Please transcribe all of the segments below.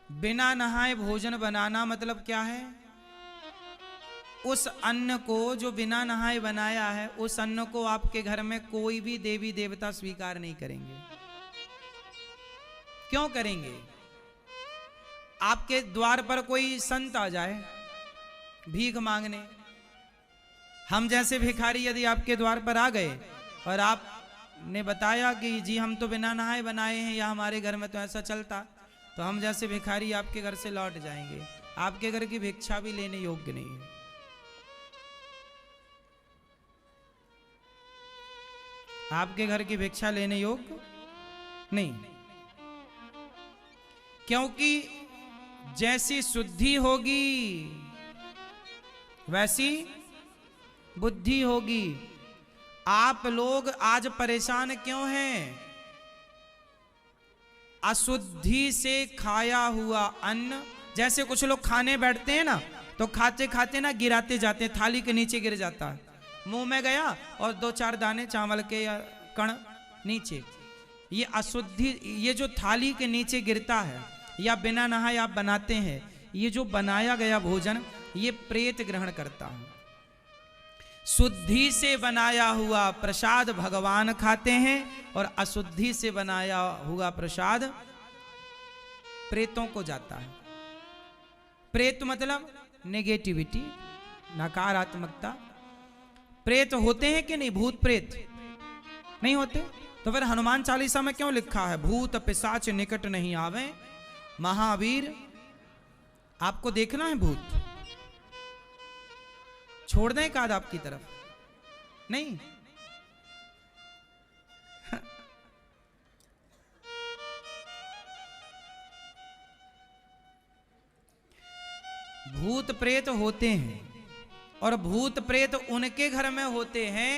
बिना नहाए भोजन बनाना मतलब क्या है? उस अन्न को जो बिना नहाए बनाया है, उस अन्न को आपके घर में कोई भी देवी देवता स्वीकार नहीं करेंगे। क्यों करेंगे? आपके द्वार पर कोई संत आ जाए भीख मांगने, हम जैसे भिखारी यदि आपके द्वार पर आ गए और आपने बताया कि जी हम तो बिना नहाए बनाए हैं, या हमारे घर में तो ऐसा चलता, तो हम जैसे भिखारी आपके घर से लौट जाएंगे। आपके घर की भिक्षा भी लेने योग्य नहीं है। आपके घर की भिक्षा लेने योग्य नहीं, क्योंकि जैसी शुद्धि होगी वैसी बुद्धि होगी। आप लोग आज परेशान क्यों हैं? अशुद्धि से खाया हुआ अन्न, जैसे कुछ लोग खाने बैठते हैं ना, तो खाते खाते ना गिराते जाते हैं, थाली के नीचे गिर जाता है, मुंह में गया और 2-4 दाने चावल के या कण नीचे। ये अशुद्धि, ये जो थाली के नीचे गिरता है या बिना नहाए आप बनाते हैं, ये जो बनाया गया भोजन ये प्रेत ग्रहण करता है। शुद्धि से बनाया हुआ प्रसाद भगवान खाते हैं और अशुद्धि से बनाया हुआ प्रसाद प्रेतों को जाता है। प्रेत मतलब नेगेटिविटी, नकारात्मकता। प्रेत होते हैं कि नहीं? भूत प्रेत नहीं होते? तो फिर हनुमान चालीसा में क्यों लिखा है भूत पिशाच निकट नहीं आवे महावीर? आपको देखना है भूत, छोड़ दें काद आपकी तरफ? नहीं। भूत प्रेत होते हैं, और भूत प्रेत उनके घर में होते हैं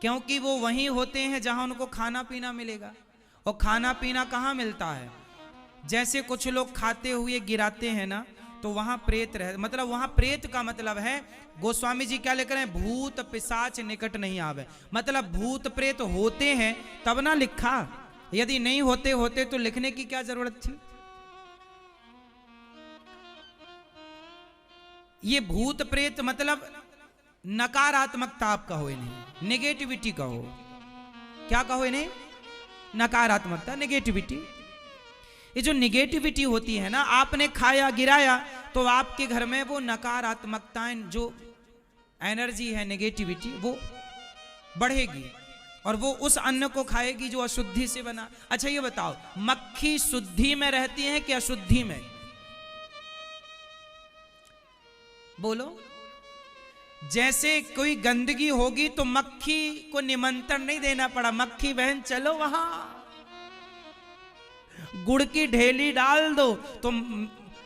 क्योंकि वो वहीं होते हैं जहां उनको खाना पीना मिलेगा। और खाना पीना कहां मिलता है? जैसे कुछ लोग खाते हुए गिराते हैं ना, तो वहां प्रेत रह, मतलब वहां प्रेत का मतलब है, गोस्वामी जी क्या लिख रहे हैं? भूत पिशाच निकट नहीं आवे। मतलब भूत प्रेत होते हैं तब ना लिखा, यदि नहीं होते होते तो लिखने की क्या जरूरत थी? ये भूत प्रेत मतलब नकारात्मकता आप कहो इन्हें, नेगेटिविटी कहो। क्या कहो इन्हें? नकारात्मकता, नेगेटिविटी। ये जो नेगेटिविटी होती है ना, आपने खाया गिराया तो आपके घर में वो नकारात्मकताएं, जो एनर्जी है नेगेटिविटी, वो बढ़ेगी और वो उस अन्न को खाएगी जो अशुद्धि से बना। अच्छा ये बताओ, मक्खी शुद्धि में रहती है कि अशुद्धि में? बोलो। जैसे कोई गंदगी होगी तो मक्खी को निमंत्रण नहीं देना पड़ा, मक्खी बहन चलो वहां गुड़ की ढेली डाल दो, तो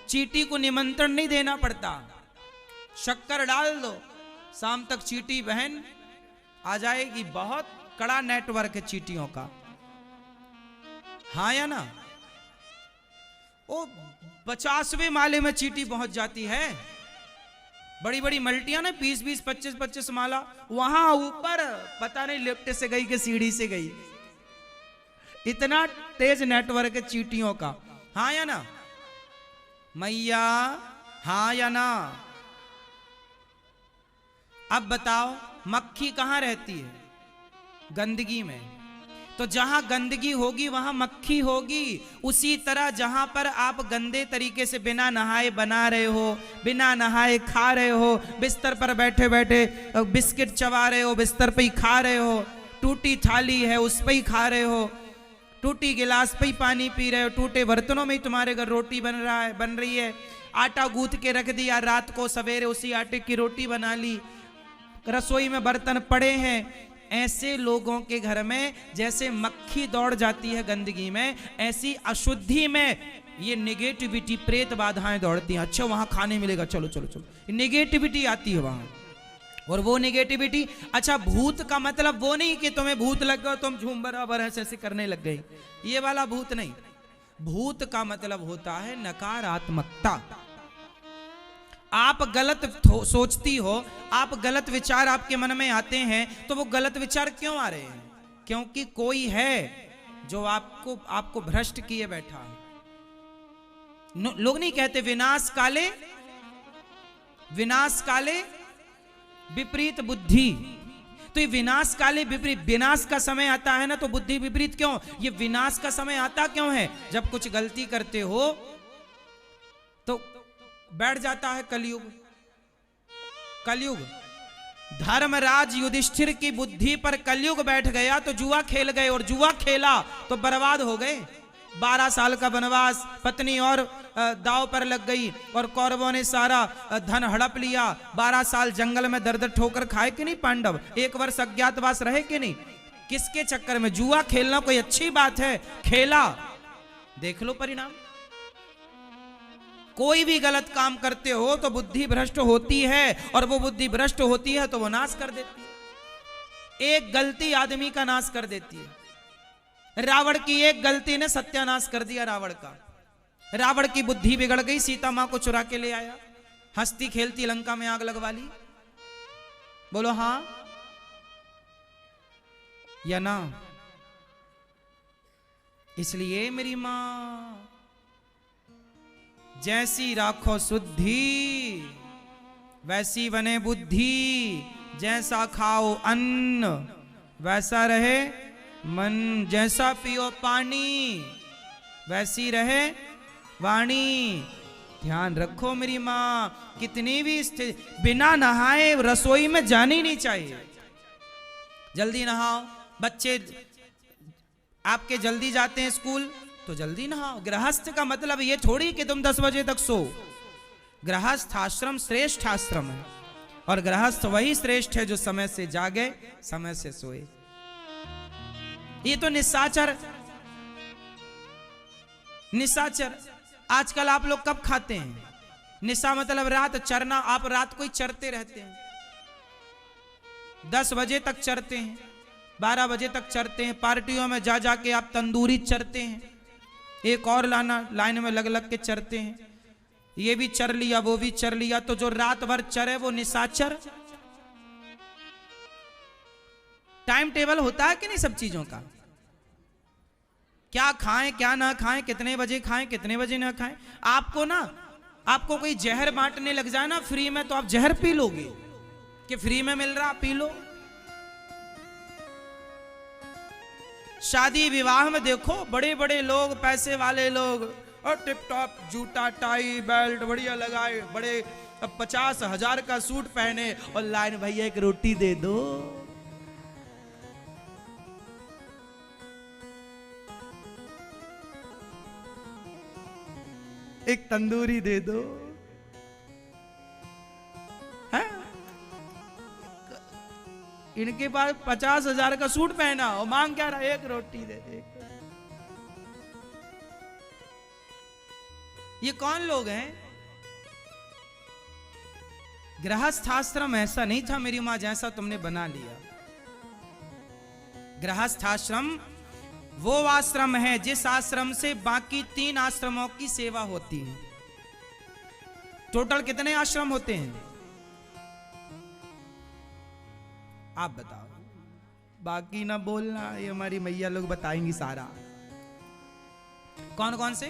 चींटी को निमंत्रण नहीं देना पड़ता। शक्कर डाल दो, शाम तक चींटी बहन आ जाएगी। बहुत कड़ा नेटवर्क है चींटियों का, हाँ या ना? वो 50वें माले में चींटी पहुंच जाती है। बड़ी बड़ी मल्टियां ना, 20-20, 25-25 माला, वहां ऊपर पता नहीं लिफ्ट से गई कि सीढ़ी से गई। इतना तेज नेटवर्क है चींटियों का, हाँ या ना मैया? हाँ या ना? अब बताओ, मक्खी कहां रहती है? गंदगी में। तो जहां गंदगी होगी वहां मक्खी होगी। उसी तरह जहां पर आप गंदे तरीके से बिना नहाए बना रहे हो, बिना नहाए खा रहे हो, बिस्तर पर बैठे बैठे बिस्किट चबा रहे हो, बिस्तर पे ही खा रहे हो, टूटी थाली है उस पे ही खा रहे हो, टूटी गिलास पे ही पानी पी रहे हो, टूटे बर्तनों में ही तुम्हारे घर रोटी बन रही है, आटा गूंथ के रख दिया, रात को सवेरे उसी आटे की रोटी बना ली, रसोई में बर्तन पड़े हैं। ऐसे लोगों के घर में जैसे मक्खी दौड़ जाती है गंदगी में, ऐसी अशुद्धि में ये नेगेटिविटी, प्रेत बाधाएं दौड़ती हैं। अच्छा वहां खाने मिलेगा, चलो चलो चलो, नेगेटिविटी आती है वहां। और वो नेगेटिविटी, अच्छा भूत का मतलब वो नहीं कि तुम्हें भूत लग गया तुम झूम बराबर ऐसे करने लग गई, ये वाला भूत नहीं। भूत का मतलब होता है नकारात्मकता। आप गलत सोचती हो, आप गलत विचार आपके मन में आते हैं, तो वो गलत विचार क्यों आ रहे हैं? क्योंकि कोई है जो आपको भ्रष्ट किए बैठा है। लोग नहीं कहते विनाश काले विपरीत बुद्धि। तो ये विनाश काले विपरीत, विनाश का समय आता है ना तो बुद्धि विपरीत क्यों? ये विनाश का समय आता क्यों है? जब कुछ गलती करते हो तो बैठ जाता है कलयुग। कलयुग धर्मराज युधिष्ठिर की बुद्धि पर कलयुग बैठ गया तो जुआ खेल गए, और जुआ खेला तो बर्बाद हो गए। 12 साल का वनवास, पत्नी और दाव पर लग गई, और कौरवों ने सारा धन हड़प लिया। 12 साल जंगल में दर्द ठोकर खाए कि नहीं पांडव? 1 वर्ष अज्ञातवास रहे कि नहीं? किसके चक्कर में? जुआ खेलना कोई अच्छी बात है? खेला, देख लो परिणाम। कोई भी गलत काम करते हो तो बुद्धि भ्रष्ट होती है, और वो बुद्धि भ्रष्ट होती है तो वो नाश कर देती है। एक गलती आदमी का नाश कर देती है। रावण की एक गलती ने सत्यानाश कर दिया रावण का। रावण की बुद्धि बिगड़ गई, सीता मां को चुरा के ले आया, हंसती खेलती लंका में आग लगवा ली। बोलो हां या ना? इसलिए मेरी मां, जैसी राखो शुद्धि वैसी बने बुद्धि, जैसा खाओ अन्न वैसा रहे मन, जैसा पियो पानी वैसी रहे वाणी। ध्यान रखो मेरी मां, कितनी भी बिना नहाए रसोई में जानी नहीं चाहिए। जल्दी नहाओ, बच्चे आपके जल्दी जाते हैं स्कूल तो जल्दी नहाओ। गृहस्थ का मतलब ये थोड़ी कि तुम 10 बजे तक सो। गृहस्थ आश्रम श्रेष्ठ आश्रम है, और गृहस्थ वही श्रेष्ठ है जो समय से जागे, समय से सोए। ये तो निशाचर आजकल आप लोग कब खाते हैं? निशा मतलब रात, चरना। आप रात को ही चरते रहते हैं, 10 बजे तक चरते हैं, 12 बजे तक चरते हैं। पार्टियों में जा जाके आप तंदूरी चरते हैं, एक और लाइन में लग लग के चरते हैं। ये भी चर लिया, वो भी चर लिया। तो जो रात भर चरे वो निशाचर। टाइम टेबल होता है कि नहीं सब चीजों का? क्या खाएं क्या ना खाएं, कितने बजे खाएं कितने बजे ना खाएं। आपको कोई जहर बांटने लग जाए ना फ्री में, तो आप जहर पी लोगे कि फ्री में मिल रहा पी लो। शादी विवाह में देखो, बड़े बड़े लोग, पैसे वाले लोग, और टिप टॉप जूता टाई बेल्ट बढ़िया लगाए, बड़े 50,000 का सूट पहने, और लाइन भैया एक रोटी दे दो। एक तंदूरी दे दो। है? इनके पास 50,000 का सूट पहना और मांग क्या रहा? एक रोटी दे दे। ये कौन लोग हैं? गृहस्थाश्रम ऐसा नहीं था मेरी मां जैसा तुमने बना लिया। गृहस्थाश्रम वो आश्रम है जिस आश्रम से बाकी 3 आश्रमों की सेवा होती है। टोटल कितने आश्रम होते हैं आप बताओ? बाकी ना बोलना, ये हमारी मैया लोग बताएंगी सारा। कौन कौन से?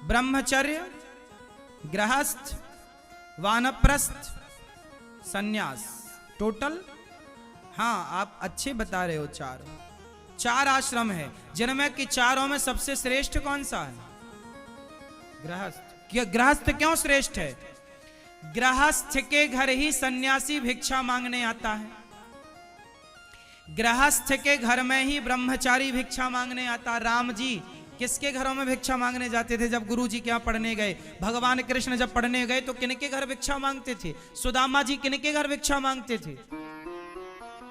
ब्रह्मचर्य, गृहस्थ, वानप्रस्थ, सन्यास। टोटल हाँ आप अच्छे बता रहे हो। 4 आश्रम है, जिनमें कि चारों में सबसे श्रेष्ठ कौन सा है? गृहस्थ। गृहस्थ क्यों श्रेष्ठ है? गृहस्थ के घर ही सन्यासी भिक्षा मांगने आता है। गृहस्थ के घर में ही ब्रह्मचारी भिक्षा मांगने आता। राम जी किसके घरों में भिक्षा मांगने जाते थे जब गुरु जी के यहाँ पढ़ने गए? भगवान कृष्ण जब पढ़ने गए तो किनके घर भिक्षा मांगते थे? सुदामा जी किनके घर भिक्षा मांगते थे?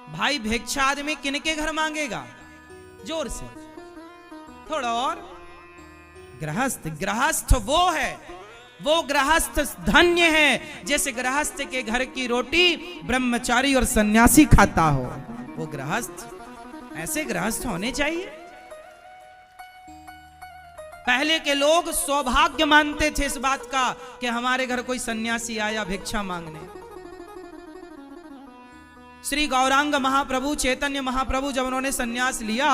भाई भिक्षा आदमी किनके घर मांगेगा? जोर से थोड़ा और। गृहस्थ। गृहस्थ वो है, वो गृहस्थ धन्य है जिस गृहस्थ के घर की रोटी ब्रह्मचारी और सन्यासी खाता हो। वो गृहस्थ, ऐसे गृहस्थ होने चाहिए। पहले के लोग सौभाग्य मानते थे इस बात का कि हमारे घर कोई सन्यासी आया भिक्षा मांगने। श्री गौरांग महाप्रभु, चैतन्य महाप्रभु जब उन्होंने सन्यास लिया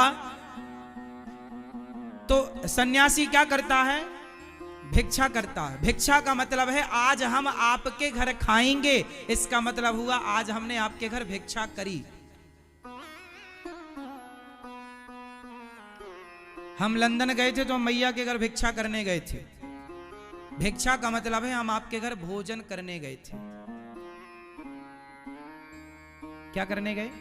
तो सन्यासी क्या करता है? भिक्षा करता है। भिक्षा का मतलब है आज हम आपके घर खाएंगे, इसका मतलब हुआ आज हमने आपके घर भिक्षा करी। हम लंदन गए थे तो मैया के घर भिक्षा करने गए थे। भिक्षा का मतलब है हम आपके घर भोजन करने गए थे। क्या करने गए?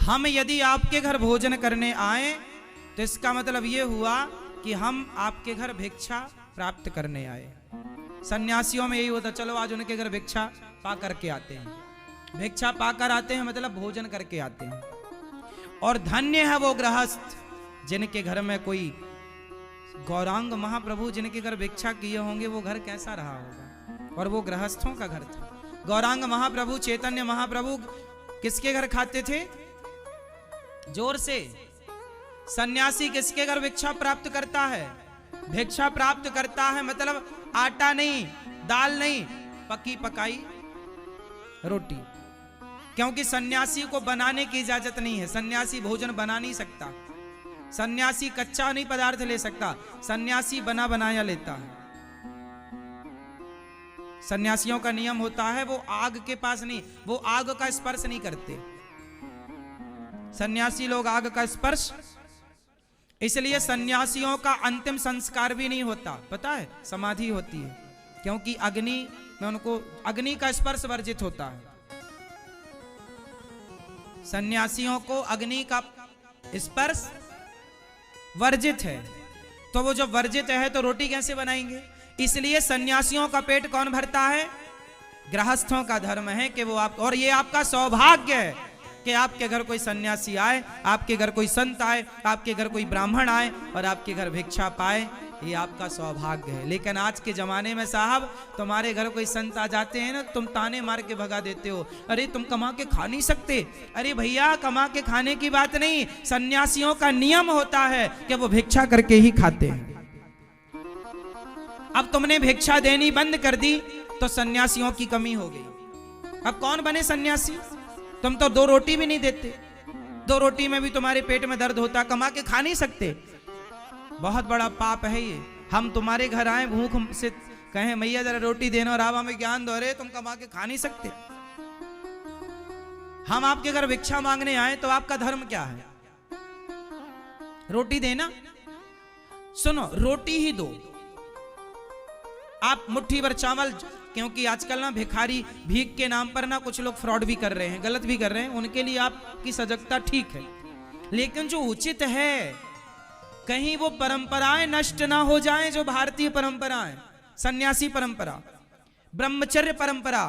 हम यदि आपके घर भोजन करने आए तो इसका मतलब यह हुआ कि हम आपके घर भिक्षा प्राप्त करने आए। सन्यासियों में यही होता, चलो आज उनके घर भिक्षा पा करके आते हैं। भिक्षा पाकर आते हैं मतलब भोजन करके आते हैं। और धन्य है वो गृहस्थ जिनके घर में कोई गौरांग महाप्रभु जिनके घर भिक्षा किए होंगे, वो घर कैसा रहा होगा। और वो गृहस्थों का घर था। गौरांग महाप्रभु, चैतन्य महाप्रभु किसके घर खाते थे? जोर से। सन्यासी किसके घर भिक्षा प्राप्त करता है? भिक्षा प्राप्त करता है मतलब आटा नहीं, दाल नहीं, पकी पकाई रोटी। क्योंकि सन्यासी को बनाने की इजाजत नहीं है। सन्यासी भोजन बना नहीं सकता। सन्यासी कच्चा नहीं पदार्थ ले सकता। सन्यासी बना बनाया लेता है। सन्यासियों का नियम होता है वो आग के पास नहीं, वो आग का स्पर्श नहीं करते। सन्यासी लोग आग का स्पर्श, इसलिए सन्यासियों का अंतिम संस्कार भी नहीं होता, पता है, समाधि होती है। क्योंकि अग्नि में उनको अग्नि का स्पर्श वर्जित होता है। सन्यासियों को अग्नि का स्पर्श वर्जित है। तो वो जब वर्जित है तो रोटी कैसे बनाएंगे? इसलिए सन्यासियों का पेट कौन भरता है? गृहस्थों का धर्म है कि वो आप, और ये आपका सौभाग्य है कि आपके घर कोई सन्यासी आए, आपके घर कोई संत आए, आपके घर कोई ब्राह्मण आए और आपके घर भिक्षा पाए, ये आपका सौभाग्य है। लेकिन आज के जमाने में साहब, तुम्हारे घर कोई संत आ जाते हैं ना, तुम ताने मार के भगा देते हो, अरे तुम कमा के खा नहीं सकते। अरे भैया, कमा के खाने की बात नहीं, सन्यासियों का नियम होता है कि वो भिक्षा करके ही खाते हैं। अब तुमने भिक्षा देनी बंद कर दी तो सन्यासियों की कमी हो गई। अब कौन बने सन्यासी? तुम तो 2 रोटी भी नहीं देते। 2 रोटी में भी तुम्हारे पेट में दर्द होता, कमा के खा नहीं सकते। बहुत बड़ा पाप है ये। हम तुम्हारे घर आए भूख से कहें मैया जरा रोटी देना और आप हमें ज्ञान दो, अरे तुम कमा के खा नहीं सकते। हम आपके घर भिक्षा मांगने आए तो आपका धर्म क्या है? रोटी देना? सुनो, रोटी ही दो। आप मुट्ठी भर चावल, क्योंकि आजकल ना भिखारी भीख के नाम पर ना कुछ लोग फ्रॉड भी कर रहे हैं, गलत भी कर रहे हैं, उनके लिए आपकी सजगता ठीक है। लेकिन जो उचित है, कहीं वो परंपराएं नष्ट ना हो जाएं, जो भारतीय परंपराएं, सन्यासी परंपरा, ब्रह्मचर्य परंपरा।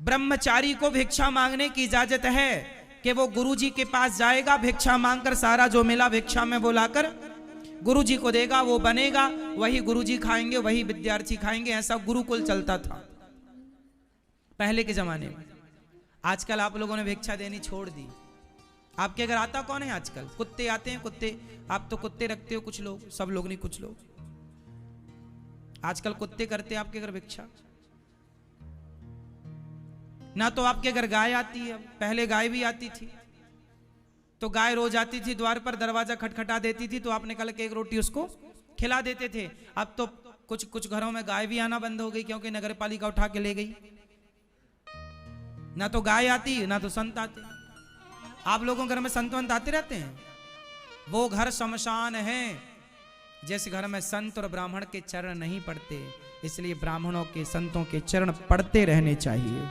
ब्रह्मचारी को भिक्षा मांगने की इजाजत है कि वो गुरुजी के पास जाएगा, भिक्षा मांगकर सारा जो मिला भिक्षा में वो लाकर गुरुजी को देगा, वो बनेगा, वही गुरुजी खाएंगे, वही विद्यार्थी खाएंगे। ऐसा गुरुकुल चलता था पहले के जमाने में। आजकल आप लोगों ने भिक्षा देनी छोड़ दी। आपके घर आता कौन है आजकल? कुत्ते आते हैं, कुत्ते। आप तो कुत्ते रखते हो, कुछ लोग, सब लोग नहीं, कुछ लोग। आजकल कुत्ते करते हैं आपके घर भिक्षा। ना तो आपके घर गाय आती है, पहले गाय भी आती थी तो गाय रोज आती थी द्वार पर, दरवाजा खटखटा देती थी तो आप निकल के 1 रोटी उसको खिला देते थे। अब तो कुछ घरों में गाय भी आना बंद हो गई क्योंकि नगर पालिका उठा के ले गई। ना तो गाय आती ना तो संत आते। आप लोगों के घर में संत वंत आते रहते हैं? वो घर शमशान है जिस घर में संत और ब्राह्मण के चरण नहीं पड़ते। इसलिए ब्राह्मणों के, संतों के चरण पड़ते रहने चाहिए।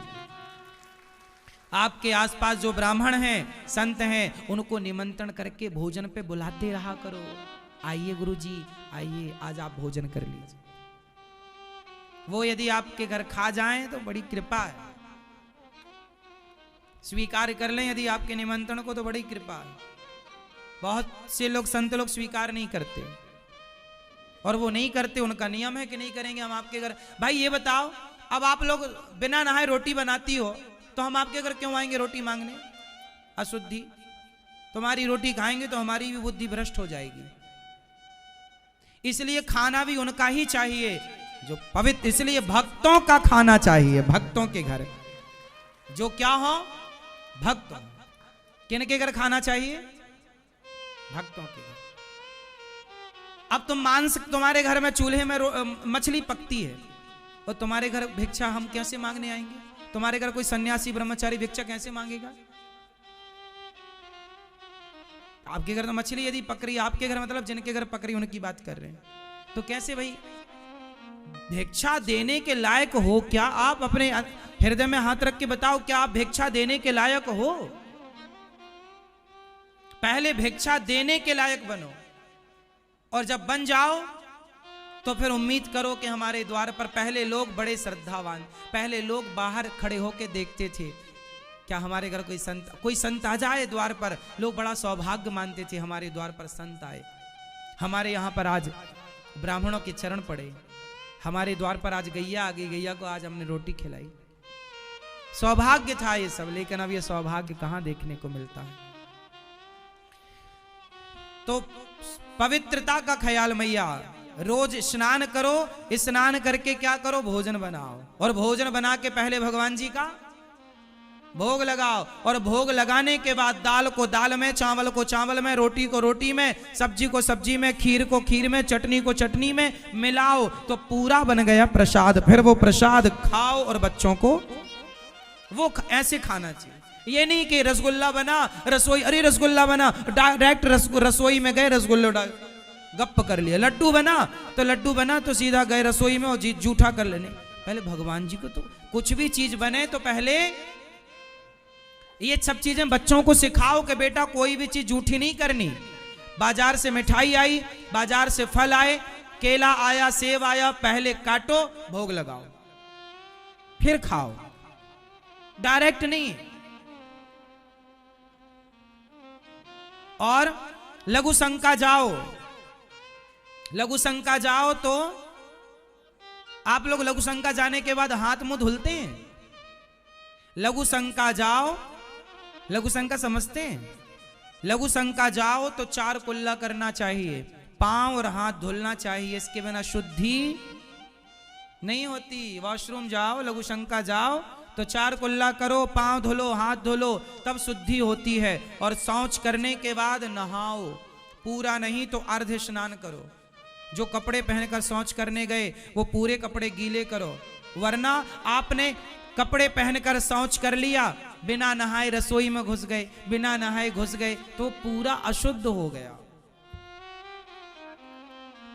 आपके आसपास जो ब्राह्मण हैं, संत हैं, उनको निमंत्रण करके भोजन पे बुलाते रहा करो। आइए गुरुजी, आइए, आज आप भोजन कर लीजिए। वो यदि आपके घर खा जाएं तो बड़ी कृपा है। स्वीकार कर लें यदि आपके निमंत्रण को तो बड़ी कृपा है। बहुत से लोग, संत लोग स्वीकार नहीं करते, और वो नहीं करते, उनका नियम है कि नहीं करेंगे हम आपके घर। भाई ये बताओ, अब आप लोग बिना नहाए रोटी बनाती हो तो हम आपके घर क्यों आएंगे रोटी मांगने? अशुद्धि। तुम्हारी रोटी खाएंगे तो हमारी भी बुद्धि भ्रष्ट हो जाएगी। इसलिए खाना भी उनका ही चाहिए जो पवित्र। इसलिए भक्तों का खाना चाहिए, भक्तों के घर जो क्या हो, भक्तों। किनके घर खाना चाहिए? भक्तों के घर। अब तुम मांस, तुम्हारे घर में चूल्हे में मछली पकती है और तुम्हारे घर भिक्षा हम कैसे मांगने आएंगे? तुम्हारे घर कोई सन्यासी ब्रह्मचारी भिक्षा कैसे मांगेगा? आपके घर तो मछली यदि पक रही, आपके घर मतलब जिनके घर पक रही उनकी बात कर रहे हैं, तो कैसे भाई भिक्षा देने के लायक हो क्या आप? अपने हृदय में हाथ रख के बताओ, क्या आप भिक्षा देने के लायक हो? पहले भिक्षा देने के लायक बनो, और जब बन जाओ तो फिर उम्मीद करो कि हमारे द्वार पर, पहले लोग बड़े श्रद्धावान, पहले लोग बाहर खड़े होकर देखते थे क्या हमारे घर कोई संत आ जाए द्वार पर, लोग बड़ा सौभाग्य मानते थे हमारे द्वार पर संत आए। हमारे यहाँ पर आज ब्राह्मणों के चरण पड़े, हमारे द्वार पर आज गैया आ गई, गैया को आज हमने रोटी खिलाई। सौभाग्य था ये सब, लेकिन अब ये सौभाग्य कहां देखने को मिलता है। तो पवित्रता का ख्याल मैया, रोज स्नान करो, स्नान करके क्या करो, भोजन बनाओ, और भोजन बना के पहले भगवान जी का भोग लगाओ, और भोग लगाने के बाद दाल को दाल में, चावल को चावल में, रोटी को रोटी में, सब्जी को सब्जी में, खीर को खीर में, चटनी को चटनी में मिलाओ, तो पूरा बन गया प्रसाद। फिर वो प्रसाद खाओ और बच्चों को वो ऐसे खाना चाहिए। ये नहीं कि रसगुल्ला बना, रसोई, अरे रसगुल्ला बना, डायरेक्ट रसोई में गए, रसगुल्ला डाल गप कर लिया। लड्डू बना तो सीधा गए रसोई में और जूठा कर लेने। पहले भगवान जी को तो कुछ भी चीज बने तो पहले ये सब चीजें बच्चों को सिखाओ कि बेटा कोई भी चीज जूठी नहीं करनी। बाजार से मिठाई आई, बाजार से फल आए, केला आया, सेब आया, पहले काटो, भोग लगाओ, फिर खाओ, डायरेक्ट नहीं। और लघु शंका जाओ तो आप लोग लघु शंका जाने के बाद हाथ मुंह धुलते हैं? लघु शंका जाओ, लघु शंका समझते हैं? लघु शंका जाओ तो 4 कुल्ला करना चाहिए, पांव और हाथ धुलना चाहिए, इसके बिना शुद्धि नहीं होती। वॉशरूम जाओ, लघु शंका जाओ तो 4 कुल्ला करो, पांव धुलो, हाथ धुलो, तब शुद्धि होती है। और शौच करने के बाद नहाओ, पूरा नहीं तो अर्ध स्नान करो। जो कपड़े पहनकर शौच करने गए वो पूरे कपड़े गीले करो, वरना आपने कपड़े पहनकर शौच कर लिया, बिना नहाए रसोई में घुस गए, बिना नहाए घुस गए तो पूरा अशुद्ध हो गया।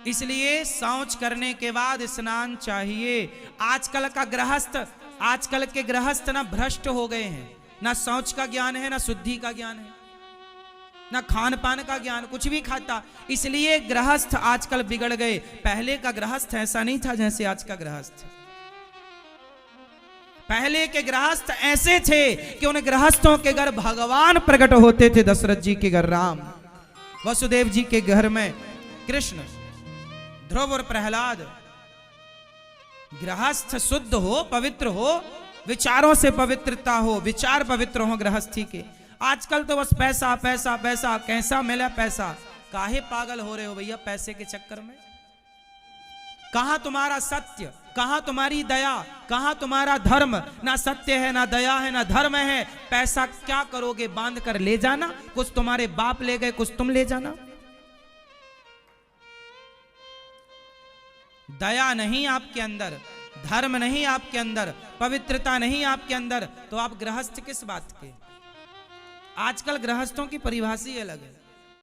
इसलिए शौच करने के बाद स्नान चाहिए। आजकल के गृहस्थ ना भ्रष्ट हो गए हैं, ना शौच का ज्ञान है, ना शुद्धि का ज्ञान है, ना खान पान का ज्ञान, कुछ भी खाता। इसलिए गृहस्थ आजकल बिगड़ गए। पहले का गृहस्थ ऐसा नहीं था जैसे आज का गृहस्थ। पहले के गृहस्थ ऐसे थे कि उन गृहस्थों के घर भगवान प्रकट होते थे। दशरथ जी के घर राम, वसुदेव जी के घर में कृष्ण, ध्रुव और प्रहलाद। गृहस्थ शुद्ध हो, पवित्र हो, विचारों से पवित्रता हो, विचार पवित्र हो गृहस्थी के। आजकल तो बस पैसा पैसा पैसा, कैसा मिला पैसा। काहे पागल हो रहे हो भैया पैसे के चक्कर में? कहां तुम्हारा सत्य, कहां तुम्हारी दया, कहां तुम्हारा धर्म? ना सत्य है, ना दया है, ना धर्म है। पैसा क्या करोगे? बांध कर ले जाना, कुछ तुम्हारे बाप ले गए, कुछ तुम ले जाना। दया नहीं आपके अंदर, धर्म नहीं आपके अंदर, पवित्रता नहीं आपके अंदर, तो आप गृहस्थ किस बात के? आजकल गृहस्थों की परिभाषा ही अलग है।